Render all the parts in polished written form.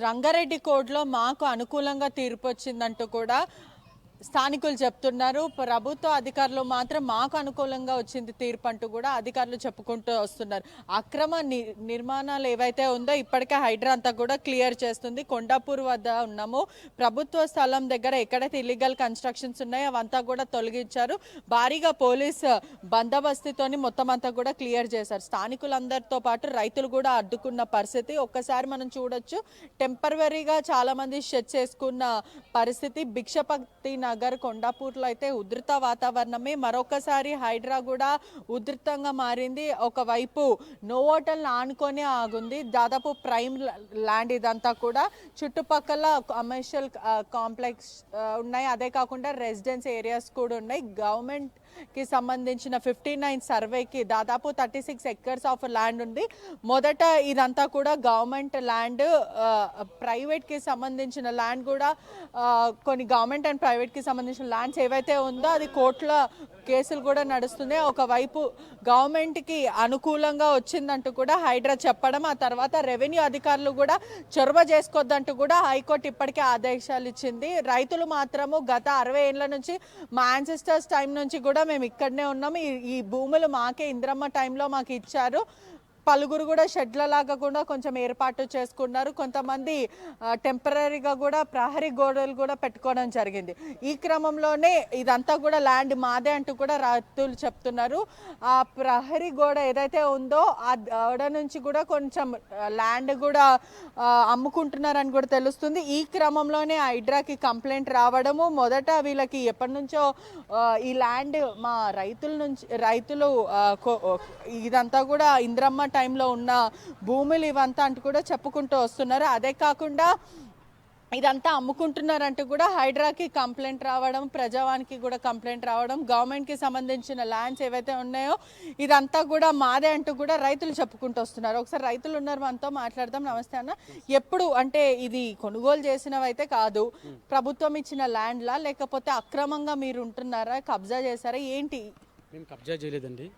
రంగారెడ్డి కోర్టులో మాకు అనుకూలంగా తీర్పు వచ్చిందంటూ కూడా స్థానికులు చెప్తున్నారు. ప్రభుత్వ అధికారులు మాత్రం మాకు అనుకూలంగా వచ్చింది తీర్పు అంటూ కూడా అధికారులు చెప్పుకుంటూ వస్తున్నారు. అక్రమ నిర్మాణాలు ఏవైతే ఉందో ఇప్పటికే హైడ్రా అంతా కూడా క్లియర్ చేస్తుంది. కొండాపూర్ వద్ద ఉన్నాము. ప్రభుత్వ స్థలం దగ్గర ఎక్కడైతే ఇల్లీగల్ కన్స్ట్రక్షన్స్ ఉన్నాయో అవంతా కూడా తొలగించారు. భారీగా పోలీస్ బందోబస్తుతోని మొత్తం అంతా కూడా క్లియర్ చేశారు. స్థానికులందరితో పాటు రైతులు కూడా అడ్డుకున్న పరిస్థితి ఒక్కసారి మనం చూడొచ్చు. టెంపరవరీగా చాలా మంది షెడ్స్ వేసుకున్న పరిస్థితి. భిక్షపతి నగర్ కొండాపూర్లో అయితే ఉధృత వాతావరణమే. మరొకసారి హైడ్రా కూడా ఉధృతంగా మారింది. ఒకవైపు నోవోటల్ ఆనుకొని ఆగుంది. దాదాపు ప్రైమ్ ల్యాండ్ ఇదంతా కూడా. చుట్టుపక్కల కమర్షియల్ కాంప్లెక్స్ ఉన్నాయి. అదే కాకుండా రెసిడెన్స్ ఏరియాస్ కూడా ఉన్నాయి. గవర్నమెంట్ కి సంబంధించిన 59 సర్వేకి దాదాపు 36 ఎకర్స్ ఆఫ్ ల్యాండ్ ఉంది. మొదట ఇదంతా కూడా గవర్నమెంట్ ల్యాండ్, ప్రైవేట్ కి సంబంధించిన ల్యాండ్ కూడా కొన్ని గవర్నమెంట్ అండ్ ప్రైవేట్ కి సంబంధించిన ల్యాండ్స్ ఏవైతే ఉందో అది కోర్టుల కేసులు కూడా నడుస్తుంది. ఒకవైపు గవర్నమెంట్ కి అనుకూలంగా వచ్చిందంటూ కూడా హైడ్రా చెప్పడం, ఆ తర్వాత రెవెన్యూ అధికారులు కూడా చొరవ చేసుకోవద్దంటూ కూడా హైకోర్టు ఇప్పటికే ఆదేశాలు ఇచ్చింది. రైతులు మాత్రము గత 60 ఏళ్ల నుంచి మా యాన్సెస్టర్స్ టైం నుంచి కూడా మేము ఇక్కడనే ఉన్నాము. ఈ భూములు మాకే ఇంద్రమ్మ టైంలో మాకు ఇచ్చారు. పలువురు కూడా షెడ్ల లాగా కూడా కొంచెం ఏర్పాటు చేసుకున్నారు. కొంతమంది టెంపరీగా కూడా ప్రహరీ గోడలు కూడా పెట్టుకోవడం జరిగింది. ఈ క్రమంలోనే ఇదంతా కూడా ల్యాండ్ మాదే అంటూ కూడా రైతులు చెప్తున్నారు. ఆ ప్రహరీ గోడ ఏదైతే ఉందో ఆ గోడ నుంచి కూడా కొంచెం ల్యాండ్ కూడా అమ్ముకుంటున్నారని కూడా తెలుస్తుంది. ఈ క్రమంలోనే హైడ్రాకి కంప్లైంట్ రావడము, మొదట వీళ్ళకి ఎప్పటి నుంచో ఈ ల్యాండ్ మా రైతులు ఇదంతా కూడా ఇంద్రమ్మ టైంలో ఉన్న భూములు ఇవంతా అంటూ కూడా చెప్పుకుంటూ వస్తున్నారు. అదే కాకుండా ఇదంతా అమ్ముకుంటున్నారంటూ కూడా హైడ్రాకి కంప్లైంట్ రావడం, ప్రజావానికి కూడా కంప్లైంట్ రావడం, గవర్నమెంట్కి సంబంధించిన ల్యాండ్స్ ఏవైతే ఉన్నాయో ఇదంతా కూడా మాదే అంటూ కూడా రైతులు చెప్పుకుంటూ వస్తున్నారు. ఒకసారి రైతులు ఉన్నారు, మనతో మాట్లాడదాం. నమస్తే అన్న. ఎప్పుడు అంటే ఇది కొనుగోలు చేసినవైతే కాదు, ప్రభుత్వం ఇచ్చిన ల్యాండ్లా లేకపోతే అక్రమంగా మీరు ఉంటున్నారా, కబ్జా చేశారా, ఏంటి? మేము కబ్జా చేయలేదండి.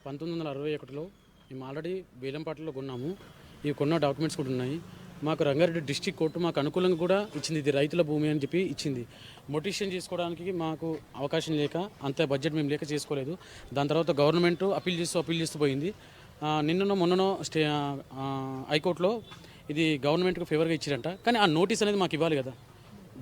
1961లో మేము ఆల్రెడీ బేలంపాటలో కొన్నాము. ఇవి కొన్న డాక్యుమెంట్స్ కూడా ఉన్నాయి. మాకు రంగారెడ్డి డిస్ట్రిక్ట్ కోర్టు మాకు అనుకూలంగా కూడా ఇచ్చింది. ఇది రైతుల భూమి అని చెప్పి ఇచ్చింది. మొటిషన్ చేసుకోవడానికి మాకు అవకాశం లేక, అంత బడ్జెట్ మేము లేక చేసుకోలేదు. దాని తర్వాత గవర్నమెంట్ అప్పీల్ చేస్తూ పోయింది. నిన్ననో మొన్ననో హైకోర్టులో ఇది గవర్నమెంట్కి ఫేవర్గా ఇచ్చారంట. కానీ ఆ నోటీస్ అనేది మాకు ఇవ్వాలి కదా.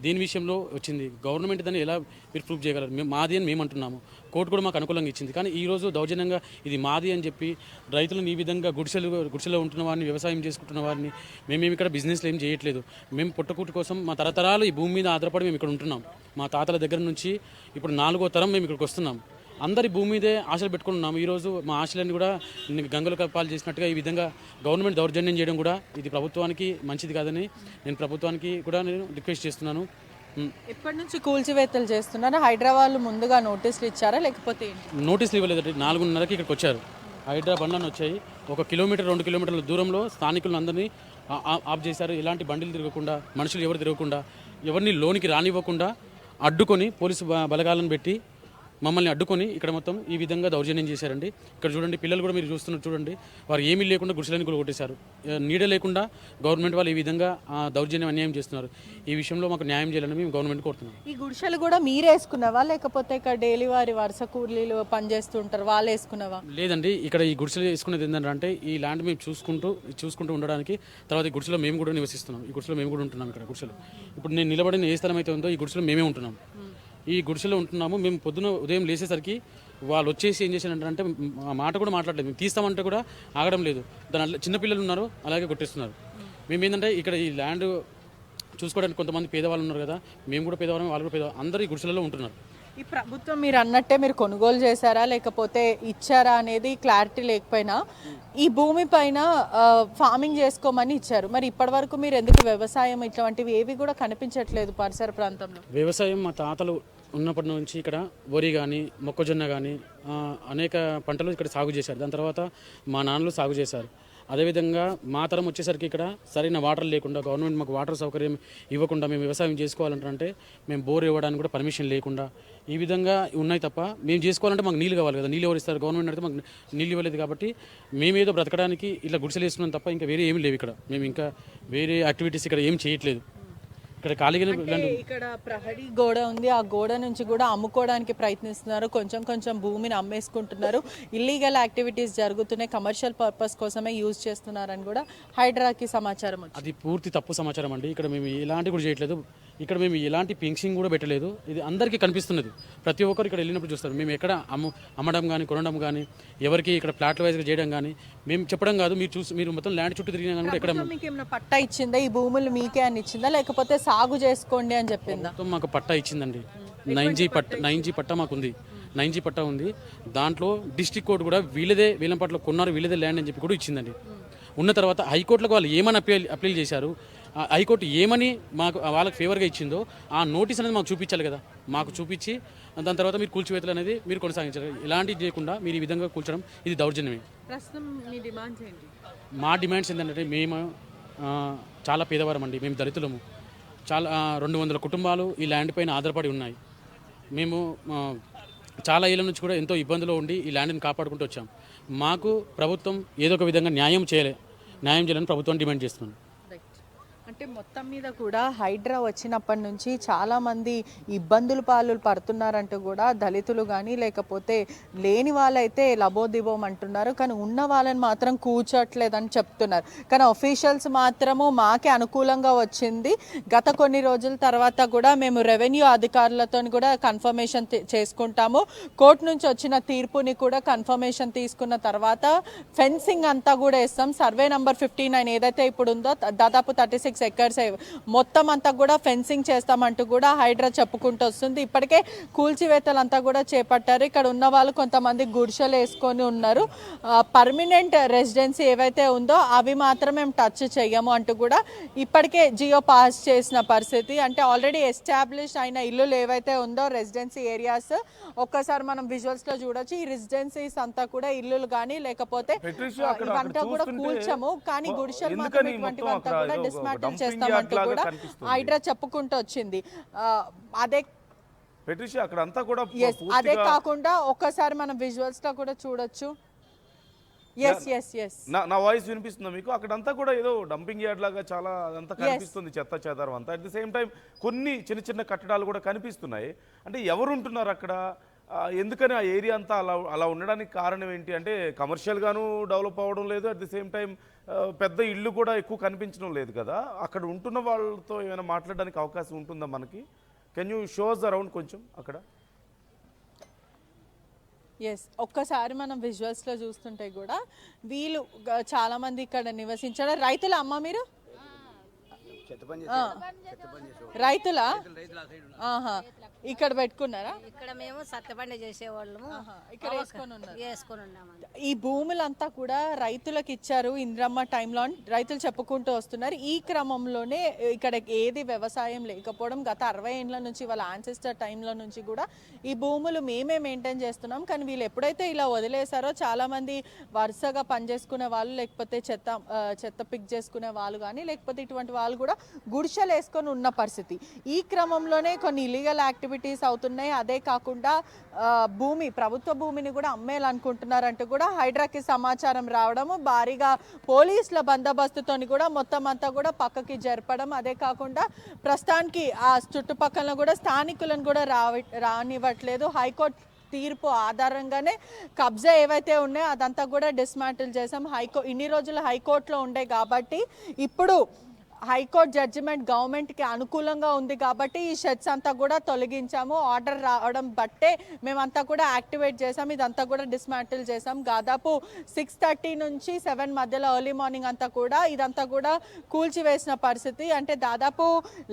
దీని విషయంలో వచ్చింది. గవర్నమెంట్ దాన్ని ఎలా మీరు ప్రూఫ్ చేయగలరు? మేము మాది అని మేము అంటున్నాము. కోర్టు కూడా మాకు అనుకూలంగా ఇచ్చింది. కానీ ఈరోజు దౌర్జన్యంగా ఇది మాది అని చెప్పి రైతులను ఈ విధంగా గుడిసెలో ఉంటున్న వారిని, వ్యవసాయం చేసుకుంటున్న వారిని, మేమేమి ఇక్కడ బిజినెస్లు ఏం చేయట్లేదు. మేము పుట్టకూటి కోసం మా తరతరాలు ఈ భూమి మీద ఆధారపడి మేము ఇక్కడ ఉంటున్నాం. మా తాతల దగ్గర నుంచి ఇప్పుడు 4వ తరం మేము ఇక్కడికి వస్తున్నాం. అందరి భూమి మీదే ఆశలు పెట్టుకున్నాము. ఈరోజు మా ఆశలన్నీ కూడా గంగలు కప్పాలు చేసినట్టుగా ఈ విధంగా గవర్నమెంట్ దౌర్జన్యం చేయడం కూడా ఇది ప్రభుత్వానికి మంచిది కాదని నేను ప్రభుత్వానికి కూడా నేను రిక్వెస్ట్ చేస్తున్నాను. ఎప్పటి నుంచి కూల్చివేతలు చేస్తున్నారు? హైదరాబాద్ ముందుగా నోటీసులు ఇచ్చారా లేకపోతే? నోటీసులు ఇవ్వలేదండి. 4:30కి ఇక్కడికి వచ్చారు. హైడ్రా బండ్లను వచ్చాయి. 1 కిలోమీటర్ 2 కిలోమీటర్ల దూరంలో స్థానికులందరినీ ఆఫ్ చేశారు. ఎలాంటి బండిలు తిరగకుండా, మనుషులు ఎవరు తిరగకుండా, ఎవరిని లోనికి రానివ్వకుండా అడ్డుకొని పోలీసు బలగాలను పెట్టి మమ్మల్ని అడ్డుకొని ఇక్కడ మొత్తం ఈ విధంగా దౌర్జన్యం చేశారండి. ఇక్కడ చూడండి, పిల్లలు కూడా మీరు చూస్తున్నారు చూడండి. వారు ఏమీ లేకుండా గుడిసెలని కూడా కొట్టేశారు. నీడ లేకుండా గవర్నమెంట్ వాళ్ళు ఈ విధంగా దౌర్జన్యం అన్యాయం చేస్తున్నారు. ఈ విషయంలో మాకు న్యాయం చేయాలని మేము గవర్నమెంట్ కోరుతున్నాం. ఈ గుడిసెలు కూడా మీరు వేసుకున్నావా లేకపోతే ఇక్కడ డైలీ వారి వరుస కూలీలు పనిచేస్తుంటారు వాళ్ళు వేసుకున్నావా? లేదండి, ఇక్కడ ఈ గుడిసెలు వేసుకునేది ఏంటంటే ఈ ల్యాండ్ మేము చూసుకుంటూ ఉండడానికి. తర్వాత ఈ గుడిసెలో మేము కూడా నివసిస్తున్నాం. ఈ గుడిసెలో మేము కూడా ఉంటున్నాం. ఇక్కడ గుడిసెలు ఇప్పుడు నేను నిలబడిన ఏ స్థలం అయితే ఉందో ఈ గుడిసెలో మేమే ఉంటున్నాం. ఈ గుడిసెలో ఉంటున్నాము. మేము ఉదయం లేచేసరికి వాళ్ళు వచ్చేసి ఏం చేశారంటే మాట కూడా మాట్లాడలేదు. మేము తీస్తామంటే కూడా ఆగడం లేదు. దాని చిన్నపిల్లలు ఉన్నారు, అలాగే కొట్టేస్తున్నారు. మేము ఏంటంటే ఇక్కడ ఈ ల్యాండ్ చూసుకోవడానికి కొంతమంది పేదవాళ్ళు ఉన్నారు కదా, మేము కూడా పేదవాళ్ళం, వాళ్ళు కూడా పేదవాళ్ళు, అందరూ ఈ గుడిసెలలో ఉంటున్నారు. ఈ ప్రభుత్వం మీరు అన్నట్టే మీరు కొనుగోలు చేశారా లేకపోతే ఇచ్చారా అనేది క్లారిటీ లేకపోయినా ఈ భూమి పైన ఫార్మింగ్ చేసుకోమని ఇచ్చారు. మరి ఇప్పటి వరకు మీరు ఎందుకు వ్యవసాయం ఇట్లాంటివి ఏవి కూడా కనిపించట్లేదు పరిసర ప్రాంతంలో? వ్యవసాయం మా తాతలు ఉన్నప్పటి నుంచి ఇక్కడ వరి కానీ, మొక్కజొన్న కానీ అనేక పంటలు ఇక్కడ సాగు చేశారు. దాని తర్వాత మా నాన్నలు సాగు చేశారు. అదేవిధంగా మా తరం వచ్చేసరికి ఇక్కడ సరైన వాటర్ లేకుండా గవర్నమెంట్ మాకు వాటర్ సౌకర్యం ఇవ్వకుండా మేము వ్యవసాయం చేసుకోవాలంటే మేము బోర్ ఇవ్వడానికి కూడా పర్మిషన్ లేకుండా ఈ విధంగా ఉన్నాయి తప్ప మేము చేసుకోవాలంటే మాకు నీళ్ళు కావాలి కదా, నీళ్ళు ఎవరు ఇస్తారు? గవర్నమెంట్ అయితే మాకు నీళ్ళు ఇవ్వలేదు కాబట్టి మేమేదో బ్రతకడానికి ఇట్లా గుడిసెలు వేస్తున్నాం తప్ప ఇంకా వేరే ఏమి లేవు ఇక్కడ. మేము ఇంకా వేరే యాక్టివిటీస్ ఇక్కడ ఏం చేయట్లేదు. ఇక్కడ ఖాళీగా ఇక్కడ ప్రహరీ గోడ ఉంది, ఆ గోడ నుంచి కూడా అమ్ముకోవడానికి ప్రయత్నిస్తున్నారు, కొంచెం కొంచెం భూమిని అమ్మేసుకుంటున్నారు, ఇల్లీగల్ యాక్టివిటీస్ జరుగుతున్నాయి, కమర్షియల్ పర్పస్ కోసమే యూజ్ చేస్తున్నారని కూడా హైడ్రాకి సమాచారం వచ్చింది. అది పూర్తి తప్పు సమాచారం అండి. ఇక్కడ మేము ఎలాంటి కూడా చేయట్లేదు, ఇక్కడ మేము ఎలాంటి ఫెన్సింగ్ కూడా పెట్టలేదు. ఇది అందరికీ కనిపిస్తున్నది, ప్రతి ఒక్కరు ఇక్కడ వెళ్ళినప్పుడు చూస్తారు. మేము ఎక్కడ అమ్మడం కానీ కొనడం కానీ ఎవరికి ఇక్కడ ఫ్లాట్ వైజ్గా చేయడం కానీ మేము చెప్పడం కాదు. మీరు మొత్తం ల్యాండ్ చుట్టూ తిరిగినా కానీ కూడా ఇక్కడ మీకు ఏమైనా పట్టా ఇచ్చిందా? ఈ భూములు మీకే అని ఇచ్చిందా లేకపోతే సాగు చేసుకోండి అని చెప్పిందా? మాకు పట్టా ఇచ్చిందండి. 9G పట్టా మాకు ఉంది. 9G పట్టా ఉంది. దాంట్లో డిస్ట్రిక్ట్ కోర్టు కూడా వీళ్ళదే వేలంపాట్లో కొన్నారు, వీళ్ళదే ల్యాండ్ అని చెప్పి కూడా ఇచ్చిందండి. ఉన్న తర్వాత హైకోర్టులకు వాళ్ళు ఏమని అప్పీల్ చేశారు, హైకోర్టు ఏమని మాకు వాళ్ళకి ఫేవర్గా ఇచ్చిందో ఆ నోటీస్ అనేది మాకు చూపించాలి కదా. మాకు చూపించి దాని తర్వాత మీరు కూల్చివేతలు అనేది మీరు కొనసాగించాలి. ఇలాంటివి చేయకుండా మీరు ఈ విధంగా కూల్చడం ఇది దౌర్జన్యమే. ప్రస్తుతం మీ డిమాండ్స్ ఏంటి? మా డిమాండ్స్ ఏంటంటే మేము చాలా పేదవారం అండి, మేము దళితులము. చాలా 200 కుటుంబాలు ఈ ల్యాండ్ పైన ఆధారపడి ఉన్నాయి. మేము చాలా ఏళ్ళ నుంచి కూడా ఎంతో ఇబ్బందిలో ఉండి ఈ ల్యాండ్ని కాపాడుకుంటూ వచ్చాం. మాకు ప్రభుత్వం ఏదో ఒక విధంగా న్యాయం చేయాలని ప్రభుత్వం డిమాండ్ చేస్తున్నాను. అంటే మొత్తం మీద కూడా హైడ్రా వచ్చినప్పటి నుంచి చాలామంది ఇబ్బందులు పాలు పడుతున్నారంటూ కూడా దళితులు కానీ లేకపోతే లేని వాళ్ళైతే లబోదిబోం అంటున్నారు, కానీ ఉన్న వాళ్ళని మాత్రం కూర్చోట్లేదని చెప్తున్నారు. కానీ అఫీషియల్స్ మాత్రము మాకే అనుకూలంగా వచ్చింది, గత కొన్ని రోజుల తర్వాత కూడా మేము రెవెన్యూ అధికారులతో కూడా కన్ఫర్మేషన్ చేసుకుంటాము, కోర్టు నుంచి వచ్చిన తీర్పుని కూడా కన్ఫర్మేషన్ తీసుకున్న తర్వాత ఫెన్సింగ్ అంతా కూడా వేస్తాం. సర్వే నంబర్ 59 ఏదైతే ఇప్పుడు ఉందో దాదాపు 36 ఎకర్స్ మొత్తం అంతా కూడా ఫెన్సింగ్ చేస్తామంటూ కూడా హైడ్రా చెప్పుకుంటూ వస్తుంది. ఇప్పటికే కూల్చివేతలంతా కూడా చేపట్టారు. ఇక్కడ ఉన్న వాళ్ళు కొంతమంది గుడిసెలు వేసుకొని ఉన్నారు. పర్మనెంట్ రెసిడెన్సీ ఏవైతే ఉందో అవి మాత్రం మేము టచ్ చెయ్యము అంటూ కూడా ఇప్పటికే జియో పాస్ చేసిన పరిస్థితి. అంటే ఆల్రెడీ ఎస్టాబ్లిష్ అయిన ఇల్లులు ఏవైతే ఉందో రెసిడెన్సీ ఏరియాస్ ఒక్కసారి మనం విజువల్స్ లో చూడొచ్చు. ఈ రెసిడెన్సీస్ అంతా కూడా ఇల్లులు కానీ లేకపోతే ఇవంతా కూడా కూల్చము, కానీ గుడిసెలు మాత్రం ఇటువంటివంతా కూడా డిస్మాంటిల్ చేస్తామంటూ కూడా హైడ్రా చెప్పుకుంటూ వచ్చింది. అదే కాకుండా ఒక్కసారి మనం విజువల్స్ లో కూడా చూడొచ్చు. నా వాయిస్ వినిపిస్తుందా మీకు? అక్కడంతా కూడా ఏదో డంపింగ్ యార్డ్ లాగా చాలా అదంతా కనిపిస్తుంది, చెత్త చెదారం అంతా. అట్ ది సేమ్ టైం కొన్ని చిన్న చిన్న కట్టడాలు కూడా కనిపిస్తున్నాయి. అంటే ఎవరు ఉంటున్నారు అక్కడ? ఎందుకని ఆ ఏరియా అంతా అలా ఉండడానికి కారణం ఏంటి? అంటే కమర్షియల్గాను డెవలప్ అవ్వడం లేదు, అట్ ది సేమ్ టైం పెద్ద ఇల్లు కూడా ఎక్కువ కనిపించడం లేదు కదా. అక్కడ ఉంటున్న వాళ్ళతో ఏమైనా మాట్లాడడానికి అవకాశం ఉంటుందా మనకి? కెన్ యూ షోస్ అరౌండ్ కొంచెం అక్కడ? ఒక్కసారి మనం విజువల్స్లో చూస్తుంటే కూడా వీళ్ళు చాలామంది ఇక్కడ నివసించారు. రైతుల అమ్మ మీరు? రైతులా? ఇక్కడ పెట్టుకున్నారా? ఇక్కడ మేము సత్యపండి చేసేవాళ్ళము, ఇక్కడ వేసుకొని ఉన్నాము. ఈ భూములంతా కూడా రైతులకు ఇచ్చారు ఇంద్రమ్మ టైంలో అని రైతులు చెప్పుకుంటూ వస్తున్నారు. ఈ క్రమంలోనే ఇక్కడ ఏది వ్యవసాయం లేకపోవడం, గత 60 ఏళ్ళ నుంచి వాళ్ళ యాన్సెస్టర్ టైంలో నుంచి కూడా ఈ భూములు మేమే మెయింటైన్ చేస్తున్నాం, కానీ వీళ్ళు ఎప్పుడైతే ఇలా వదిలేశారో చాలామంది వరుసగా పనిచేసుకునే వాళ్ళు, లేకపోతే చెత్త పిక్ చేసుకునే వాళ్ళు కానీ, లేకపోతే ఇటువంటి వాళ్ళు కూడా గుడిసెలు వేసుకొని ఉన్న పరిస్థితి. ఈ క్రమంలోనే కొన్ని ఇల్లీగల్ యాక్టివిటీస్ అవుతున్నాయి. అదే కాకుండా ప్రభుత్వ భూమిని కూడా అమ్మేయాలనుకుంటున్నారంటూ కూడా హైడ్రాకి సమాచారం రావడము, భారీగా పోలీసుల బందోబస్తుతో కూడా మొత్తం అంతా కూడా పక్కకి జరపడం, అదే కాకుండా ప్రస్తుతానికి ఆ చుట్టుపక్కల కూడా స్థానికులను కూడా రానివ్వట్లేదు. హైకోర్టు తీర్పు ఆధారంగానే కబ్జా ఏవైతే ఉన్నాయో అదంతా కూడా డిస్మాంటిల్ చేసాం. ఇన్ని రోజులు హైకోర్టులో ఉండే కాబట్టి ఇప్పుడు హైకోర్టు జడ్జిమెంట్ గవర్నమెంట్కి అనుకూలంగా ఉంది కాబట్టి ఈ షెడ్స్ అంతా కూడా తొలగించాము. ఆర్డర్ రావడం బట్టే మేమంతా కూడా యాక్టివేట్ చేసాం, ఇదంతా కూడా డిస్మాంటిల్ చేసాం. దాదాపు 6:30 నుంచి 7 మధ్యలో ఎర్లీ మార్నింగ్ అంతా కూడా ఇదంతా కూడా కూల్చివేసిన పరిస్థితి. అంటే దాదాపు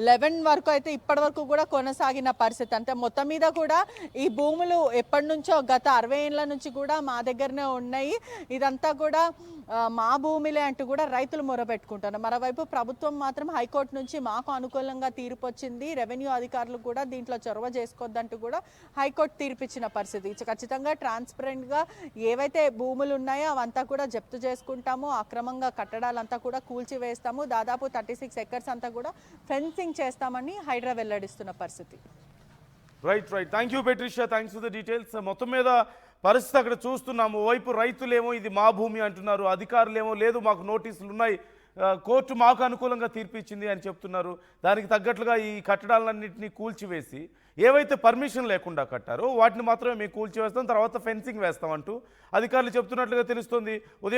11 వరకు అయితే ఇప్పటి వరకు కూడా కొనసాగిన పరిస్థితి. అంటే మొత్తం మీద కూడా ఈ భూములు ఎప్పటి నుంచో గత 60 ఏళ్ళ నుంచి కూడా మా దగ్గరనే ఉన్నాయి. ఇదంతా కూడా మా భూమిలే అంటూ కూడా రైతులు మొరపెట్టుకుంటున్నారు. మరోవైపు ప్రభుత్వం మాత్రం హైకోర్టు నుంచి మాకు అనుకూలంగా తీర్పు వచ్చింది, రెవెన్యూ అధికారులు కూడా దీంట్లో చొరవ చేసుకోవద్దంటూ కూడా హైకోర్టు తీర్పిచ్చిన పరిస్థితి. ఖచ్చితంగా ట్రాన్స్పరెంట్గా ఏవైతే భూములు ఉన్నాయో అవంతా కూడా జప్తు చేసుకుంటాము, అక్రమంగా కట్టడాలంతా కూడా కూల్చివేస్తాము, దాదాపు 36 ఎకర్స్ అంతా కూడా ఫెన్సింగ్ చేస్తామని హైడ్రా వెల్లడిస్తున్న పరిస్థితి. Right thank you Patricia, thanks for the details. మొత్తం మీద పరిస్థితి అక్కడ చూస్తున్నాము. ఓవైపు రైతులేమో ఇది మా భూమి అంటున్నారు, అధికారులేమో లేదు మాకు నోటీసులు ఉన్నాయి, కోర్టు మాకు అనుకూలంగా తీర్పు ఇచ్చింది అని చెప్తున్నారు. దానికి తగ్గట్లుగా ఈ కట్టడాలన్నింటినీ కూల్చివేసి ఏవైతే పర్మిషన్ లేకుండా కట్టారో వాటిని మాత్రమే మేము కూల్చివేస్తాం, తర్వాత ఫెన్సింగ్ వేస్తామంటూ అధికారులు చెప్తున్నట్లుగా తెలుస్తుంది. ఉదయం